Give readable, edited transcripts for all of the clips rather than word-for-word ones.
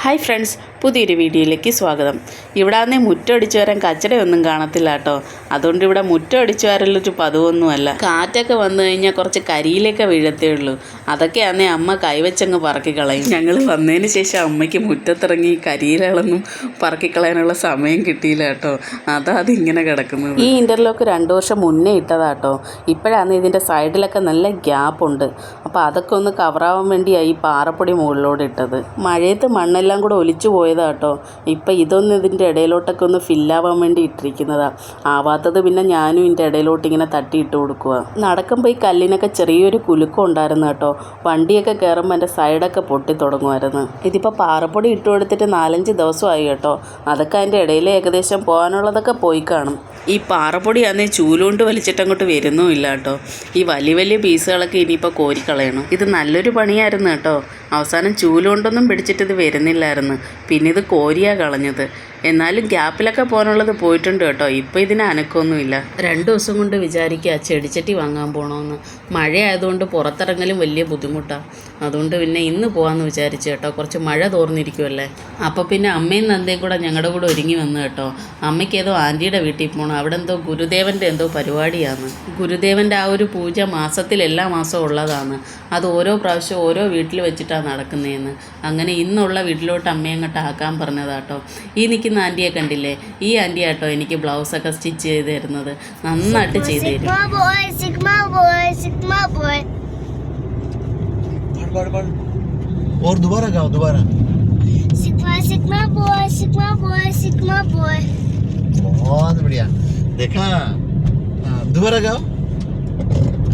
Hi friends, പുതിയൊരു വീഡിയോയിലേക്ക് സ്വാഗതം. ഇവിടെ ആണെങ്കിൽ മുറ്റം അടിച്ചു വരാൻ കച്ചടയൊന്നും കാണത്തില്ല കേട്ടോ. അതുകൊണ്ട് ഇവിടെ മുറ്റം അടിച്ചു വരലൊരു പതിവൊന്നുമല്ല. കാറ്റൊക്കെ വന്നു കഴിഞ്ഞാൽ കുറച്ച് കരിയിലൊക്കെ വീഴത്തേ ഉള്ളൂ. അതൊക്കെയാണേ അമ്മ കൈവച്ചങ്ങ് പറക്കിക്കളയും. ഞങ്ങൾ വന്നതിന് ശേഷം അമ്മയ്ക്ക് മുറ്റത്തിറങ്ങി കരിയിലകളൊന്നും പറക്കിക്കളയാനുള്ള സമയം കിട്ടിയില്ല കേട്ടോ. അതിങ്ങനെ കിടക്കുന്നത്. ഈ ഇൻ്റർലോക്ക് 2 വർഷം മുന്നേ ഇട്ടതാട്ടോ. ഇപ്പോഴാണ് ഇതിൻ്റെ സൈഡിലൊക്കെ നല്ല ഗ്യാപ്പുണ്ട്. അപ്പോൾ അതൊക്കെ ഒന്ന് കവറാവാൻ വേണ്ടിയാണ് ഈ പാറപ്പൊടി മുകളിലോട്ട് ഇട്ടത്. മഴയത്ത് മണ്ണെല്ലാം കൂടെ ഒലിച്ചു പോയതാട്ടോ. ഇപ്പം ഇതൊന്നും ഇതിൻ്റെ ഇടയിലോട്ടൊക്കെ ഒന്ന് ഫില്ലാവാൻ വേണ്ടി ഇട്ടിരിക്കുന്നതാണ്. ആവാത്തത് പിന്നെ ഞാനും ഇതിൻ്റെ ഇടയിലോട്ട് ഇങ്ങനെ തട്ടിയിട്ട് കൊടുക്കുക. നടക്കുമ്പോൾ ഈ കല്ലിനൊക്കെ ചെറിയൊരു കുലുക്കം ഉണ്ടായിരുന്നു കേട്ടോ. വണ്ടിയൊക്കെ കയറുമ്പോൾ എൻ്റെ സൈഡൊക്കെ പൊട്ടി തുടങ്ങുമായിരുന്നു. ഇതിപ്പോൾ പാറപ്പൊടി ഇട്ട് കൊടുത്തിട്ട് 4-5 ദിവസമായി കേട്ടോ. അതൊക്കെ അതിൻ്റെ ഇടയിൽ ഏകദേശം പോകാനുള്ളതൊക്കെ പോയി കാണും. ഈ പാറപ്പൊടിയാണെങ്കിൽ ചൂലുകൊണ്ട് വലിച്ചിട്ടങ്ങോട്ട് വരുന്നുമില്ല കേട്ടോ. ഈ വലിയ വലിയ പീസുകളൊക്കെ ഇനിയിപ്പോൾ കോരിക്കളയണം. ഇത് നല്ലൊരു പണിയായിരുന്നു കേട്ടോ. അവസാനം ചൂലുകൊണ്ടൊന്നും പിടിച്ചിട്ട് ഇത് വരുന്നില്ലായിരുന്നു. പിന്നെ ഇത് കോരിയാണ് കളഞ്ഞത്. എന്നാലും ഗ്യാപ്പിലൊക്കെ പോകാനുള്ളത് പോയിട്ടുണ്ട് കേട്ടോ. ഇപ്പോൾ ഇതിന് അനക്കമൊന്നുമില്ല. 2 ദിവസം കൊണ്ട് വിചാരിക്കുക ചെടിച്ചട്ടി വാങ്ങാൻ പോകണമെന്ന്. മഴയായതുകൊണ്ട് പുറത്തിറങ്ങലും വലിയ ബുദ്ധിമുട്ടാണ്. അതുകൊണ്ട് പിന്നെ ഇന്ന് പോകാമെന്ന് വിചാരിച്ചു കേട്ടോ. കുറച്ച് മഴ തോർന്നിരിക്കുമല്ലേ. അപ്പോൾ പിന്നെ അമ്മയും നന്ദയും കൂടെ ഞങ്ങളുടെ കൂടെ ഒരുങ്ങി വന്നു കേട്ടോ. അമ്മയ്ക്ക് ഏതോ ആൻറ്റിയുടെ വീട്ടിൽ പോകണം. അവിടെ എന്തോ ഗുരുദേവൻ്റെ എന്തോ പരിപാടിയാണ്. ഗുരുദേവൻ്റെ ആ ഒരു പൂജ മാസത്തിൽ എല്ലാ മാസവും ഉള്ളതാണ്. അത് ഓരോ പ്രാവശ്യം ഓരോ വീട്ടിൽ വെച്ചിട്ടാണ് നടക്കുന്നതെന്ന്. അങ്ങനെ ഇന്നുള്ള വീട്ടിലോട്ട് അമ്മയെ അങ്ങോട്ട് ആക്കാൻ പറഞ്ഞതാട്ടോ. ഈ നിൽക്കുന്ന ആൻറ്റിയെ കണ്ടില്ലേ? ഈ ആൻറ്റി ആട്ടോ എനിക്ക് ബ്ലൗസൊക്കെ സ്റ്റിച്ച് ചെയ്ത് തരുന്നത്. നന്നായിട്ട് ചെയ്ത് തരും. और दोबारा गाओ दोबारा. Sigma sigma boy. बहुत बढ़िया. देखा? दोबारा गाओ.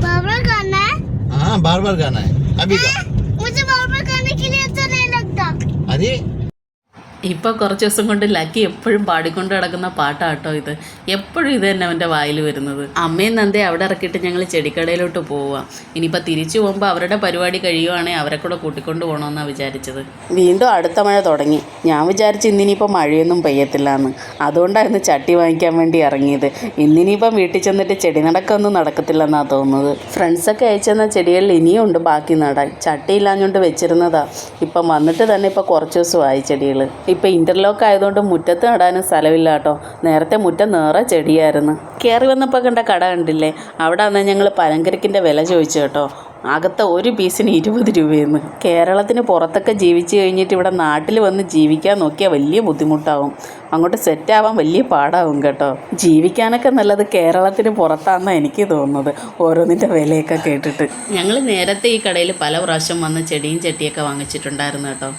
बार बार गाना है? हाँ बार बार गाना है. अभी गाओ. मुझे बार बार गाने के लिए अच्छा नहीं लगता. अरे ഇപ്പോൾ കുറച്ച് ദിവസം കൊണ്ട് ലക്കി എപ്പോഴും പാടിക്കൊണ്ട് കിടക്കുന്ന പാട്ടാട്ടോ ഇത്. എപ്പോഴും ഇത് തന്നെ അവൻ്റെ വായിൽ വരുന്നത്. അമ്മയും നന്ദയെ അവിടെ ഇറക്കിയിട്ട് ഞങ്ങൾ ചെടിക്കടയിലോട്ട് പോവുക. ഇനിയിപ്പോൾ തിരിച്ചു പോകുമ്പോൾ അവരുടെ പരിപാടി കഴിയുവാണെങ്കിൽ അവരെ കൂടെ കൂട്ടിക്കൊണ്ട് പോകണമെന്നാണ് വിചാരിച്ചത്. വീണ്ടും അടുത്ത മഴ തുടങ്ങി. ഞാൻ വിചാരിച്ച് ഇന്നിനിപ്പോൾ മഴയൊന്നും പെയ്യത്തില്ല എന്ന്. അതുകൊണ്ടായിരുന്നു ചട്ടി വാങ്ങിക്കാൻ വേണ്ടി ഇറങ്ങിയത്. ഇന്നിനിയിപ്പം വീട്ടിൽ ചെന്നിട്ട് ചെടി നടക്കൊന്നും നടക്കത്തില്ലെന്നാണ് തോന്നുന്നത്. ഫ്രണ്ട്സൊക്കെ അയച്ചെന്ന ചെടികളിൽ ഇനിയും ഉണ്ട് ബാക്കി നടാൻ. ചട്ടി ഇല്ലാഞ്ഞുകൊണ്ട് വെച്ചിരുന്നതാണ്. ഇപ്പം വന്നിട്ട് തന്നെ ഇപ്പോൾ കുറച്ച് ദിവസമായി ചെടികൾ. ഇപ്പോൾ ഇൻ്റർലോക്ക് ആയതുകൊണ്ട് മുറ്റത്ത് നടാനും സ്ഥലമില്ല കേട്ടോ. നേരത്തെ മുറ്റം നിറയെ ചെടിയായിരുന്നു. കയറി വന്നപ്പോൾ കണ്ട കട കണ്ടില്ലേ? അവിടെ വന്നാൽ ഞങ്ങൾ പലങ്കരക്കിൻ്റെ വില ചോദിച്ചു കേട്ടോ. അകത്തെ ഒരു പീസിന് 20 രൂപയെന്ന്. കേരളത്തിന് പുറത്തൊക്കെ ജീവിച്ച് കഴിഞ്ഞിട്ട് ഇവിടെ നാട്ടിൽ വന്ന് ജീവിക്കാൻ നോക്കിയാൽ വലിയ ബുദ്ധിമുട്ടാവും. അങ്ങോട്ട് സെറ്റാവാൻ വലിയ പാടാവും കേട്ടോ. ജീവിക്കാനൊക്കെ നല്ലത് കേരളത്തിന് പുറത്താണെന്നാണ് എനിക്ക് തോന്നുന്നത്, ഓരോന്നിൻ്റെ വിലയൊക്കെ കേട്ടിട്ട്. ഞങ്ങൾ നേരത്തെ ഈ കടയിൽ പല പ്രാവശ്യം വന്ന് ചെടിയും ചട്ടിയൊക്കെ വാങ്ങിച്ചിട്ടുണ്ടായിരുന്നു കേട്ടോ.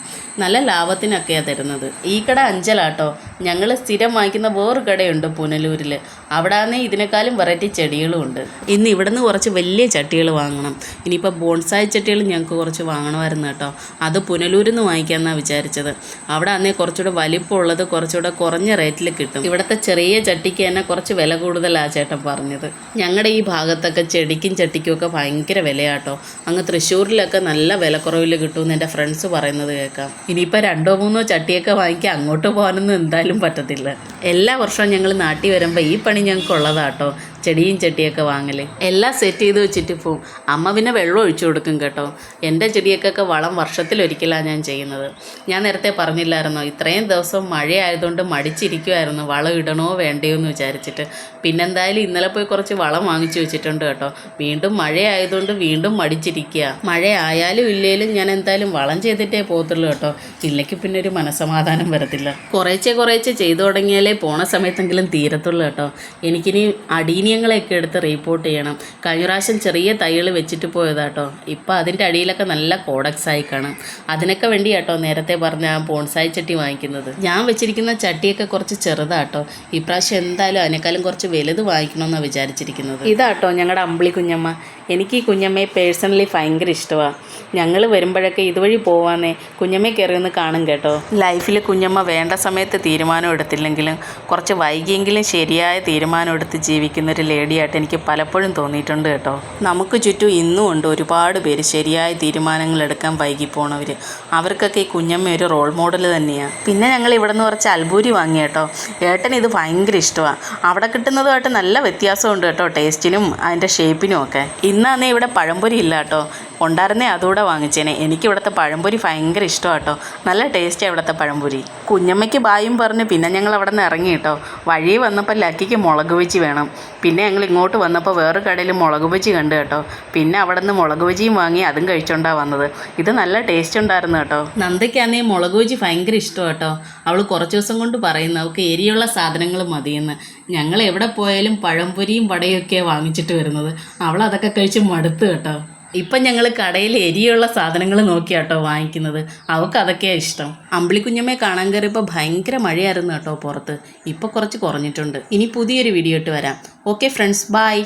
നല്ല ലാഭത്തിനൊക്കെയാണ് തരുന്നത്. ഈ കട അഞ്ചലാട്ടോ. ഞങ്ങൾ സ്ഥിരം വാങ്ങിക്കുന്ന വേറൊരു കടയുണ്ട് പുനലൂരിൽ. അവിടെ ആണെങ്കിൽ ഇതിനേക്കാളും വെറൈറ്റി ചെടികളും ഉണ്ട്. ഇന്ന് ഇവിടെ നിന്ന് കുറച്ച് വലിയ ചട്ടികൾ വാങ്ങണം. ഇനിയിപ്പോൾ ബോൺസായി ചട്ടികൾ ഞങ്ങൾക്ക് കുറച്ച് വാങ്ങണമായിരുന്നു കേട്ടോ. അത് പുനലൂരിൽ നിന്ന് വാങ്ങിക്കാമെന്നാണ് വിചാരിച്ചത്. അവിടെ ആണെങ്കിൽ കുറച്ചുകൂടെ വലിപ്പമുള്ളത് കുറച്ചുകൂടെ കുറഞ്ഞ റേറ്റിൽ കിട്ടും. ഇവിടുത്തെ ചെറിയ ചട്ടിക്ക് തന്നെ കുറച്ച് വില കൂടുതലാണ് ചേട്ടൻ പറഞ്ഞത്. ഞങ്ങളുടെ ഈ ഭാഗത്തൊക്കെ ചെടിക്കും ചട്ടിക്കും ഒക്കെ ഭയങ്കര വിലയാട്ടോ. അങ്ങ് തൃശ്ശൂരിലൊക്കെ നല്ല വിലക്കുറവിൽ കിട്ടുമെന്ന് എൻ്റെ ഫ്രണ്ട്സ് പറയുന്നത് കേൾക്കാം. ഇനിയിപ്പോൾ 2-3 ചട്ടിയൊക്കെ വാങ്ങിക്കാൻ അങ്ങോട്ട് പോകാനൊന്നും എന്തായാലും പറ്റത്തില്ല. എല്ലാ വർഷവും ഞങ്ങൾ നാട്ടിൽ വരുമ്പോൾ ഈ പണി ഞങ്ങൾക്ക് ഉള്ളതാട്ടോ. ചെടിയും ചട്ടിയൊക്കെ വാങ്ങൽ എല്ലാം സെറ്റ് ചെയ്ത് വെച്ചിട്ട് പോവും. അമ്മ പിന്നെ വെള്ളം ഒഴിച്ചു കൊടുക്കും കേട്ടോ. എൻ്റെ ചെടിയൊക്കെ വളം വർഷത്തിലൊരിക്കലാണ് ഞാൻ ചെയ്യുന്നത്. ഞാൻ നേരത്തെ പറഞ്ഞില്ലായിരുന്നോ, ഇത്രയും ദിവസം മഴയായതുകൊണ്ട് മടിച്ചിരിക്കുമായിരുന്നു വളം ഇടണോ വേണ്ടയോ എന്ന് വിചാരിച്ചിട്ട്. പിന്നെന്തായാലും ഇന്നലെ പോയി കുറച്ച് വളം വാങ്ങിച്ചു വെച്ചിട്ടുണ്ട് കേട്ടോ. വീണ്ടും മഴയായതുകൊണ്ട് വീണ്ടും മടിച്ചിരിക്കുക. മഴ ആയാലും ഇല്ലേലും ഞാൻ എന്തായാലും വളം ചെയ്തിട്ടേ പോകത്തുള്ളൂ കേട്ടോ. ഇല്ലെങ്കിൽ പിന്നെ ഒരു മനസ്സമാധാനം വരത്തില്ല. കുറേശ്ശെ ചെയ്തു തുടങ്ങിയാലേ പോണ സമയത്തെങ്കിലും തീരത്തുള്ളൂ കേട്ടോ. എനിക്കിനി അടീനിയങ്ങളെയൊക്കെ എടുത്ത് റിപ്പോർട്ട് ചെയ്യണം. കഴിഞ്ഞ പ്രാവശ്യം ചെറിയ തൈകൾ വെച്ചിട്ട് പോയതാട്ടോ. ഇപ്പോൾ അതിൻ്റെ അടിയിലൊക്കെ നല്ല കോഡക്സായി കാണും. അതിനൊക്കെ വേണ്ടി കേട്ടോ നേരത്തെ പറഞ്ഞ ആ ബോൺസായി ചട്ടി വാങ്ങിക്കുന്നത്. ഞാൻ വെച്ചിരിക്കുന്ന ചട്ടിയൊക്കെ കുറച്ച് ചെറുതാട്ടോ. ഇപ്രാവശ്യം എന്തായാലും അതിനേക്കാളും കുറച്ച് വലുത് വാങ്ങിക്കണമെന്നാണ് വിചാരിച്ചിരിക്കുന്നത്. ഇതാട്ടോ ഞങ്ങളുടെ അമ്പിളി കുഞ്ഞമ്മ. എനിക്ക് ഈ കുഞ്ഞമ്മയെ പേഴ്സണലി ഭയങ്കര ഇഷ്ടമാണ്. ഞങ്ങൾ വരുമ്പോഴൊക്കെ ഇതുവഴി പോവാന്നേ കുഞ്ഞമ്മയെ കയറിയൊന്ന് കാണും കേട്ടോ. ലൈഫിൽ കുഞ്ഞമ്മ വേണ്ട സമയത്ത് തീരുമാനം എടുത്തില്ലെങ്കിലും കുറച്ച് വൈകിയെങ്കിലും ശരിയായ തീരുമാനം എടുത്ത് ജീവിക്കുന്നൊരു ലേഡിയായിട്ട് എനിക്ക് പലപ്പോഴും തോന്നിയിട്ടുണ്ട് കേട്ടോ. നമുക്ക് ചുറ്റും ഇന്നും ഉണ്ട് ഒരുപാട് പേര് ശരിയായ തീരുമാനങ്ങൾ എടുക്കാൻ വൈകി പോണവർ. അവർക്കൊക്കെ ഈ കുഞ്ഞമ്മ ഒരു റോൾ മോഡൽ തന്നെയാണ്. പിന്നെ ഞങ്ങൾ ഇവിടെ നിന്ന് കുറച്ച് അൽബൂരി വാങ്ങി കേട്ടോ. ഏട്ടൻ ഇത് ഭയങ്കര ഇഷ്ടമാണ്. അവിടെ കിട്ടുന്നതുമായിട്ട് നല്ല വ്യത്യാസമുണ്ട് കേട്ടോ, ടേസ്റ്റിനും അതിൻ്റെ ഷേപ്പിനും ഒക്കെ. ഇന്നാന്നേ ഇവിടെ പഴംപൊരി ഇല്ല കേട്ടോ. ഉണ്ടായിരുന്നേ അതുകൂടെ വാങ്ങിച്ചേനെ. എനിക്ക് ഇവിടുത്തെ പഴംപൊരി ഭയങ്കര ഇഷ്ടമാണ് കേട്ടോ. നല്ല ടേസ്റ്റാണ് ഇവിടുത്തെ പഴംപൊരി. കുഞ്ഞമ്മയ്ക്ക് ബായും പറഞ്ഞ് പിന്നെ ഞങ്ങൾ അവിടെ നിന്ന് ഇറങ്ങി കേട്ടോ. വഴി വന്നപ്പോൾ ലക്കിക്ക് മുളക് ബജി വേണം. പിന്നെ ഞങ്ങൾ ഇങ്ങോട്ട് വന്നപ്പോൾ വേറെ കടയിൽ മുളക് ബജി കണ്ടു കേട്ടോ. പിന്നെ അവിടെ നിന്ന് മുളക് ബജിയും വാങ്ങി അതും കഴിച്ചുകൊണ്ടാണ് വന്നത്. ഇത് നല്ല ടേസ്റ്റ് ഉണ്ടായിരുന്നു കേട്ടോ. നന്ദയ്ക്കാന്നേ മുളക് ബജി ഭയങ്കര ഇഷ്ടമാണ് കേട്ടോ. അവൾ കുറച്ച് ദിവസം കൊണ്ട് പറയുന്നു അവൾക്ക് എരിയുള്ള സാധനങ്ങൾ മതിയെന്ന്. ഞങ്ങൾ എവിടെ പോയാലും പഴംപൊരിയും വടയും ഒക്കെയാണ് വാങ്ങിച്ചിട്ട് വരുന്നത്. അവൾ അതൊക്കെ കഴിച്ച് മടുത്ത് കേട്ടോ. ഇപ്പം ഞങ്ങൾ കടയിൽ എരിയുള്ള സാധനങ്ങൾ നോക്കിയാട്ടോ വാങ്ങിക്കുന്നത്. അവൾക്ക് അതൊക്കെയാണ് ഇഷ്ടം. അമ്പിളിക്കുഞ്ഞമ്മയെ കാണാൻ കയറിയപ്പോൾ ഭയങ്കര മഴയായിരുന്നു കേട്ടോ പുറത്ത്. ഇപ്പോൾ കുറച്ച് കുറഞ്ഞിട്ടുണ്ട്. ഇനി പുതിയൊരു വീഡിയോ ഇട്ട് വരാം. Okay friends, by.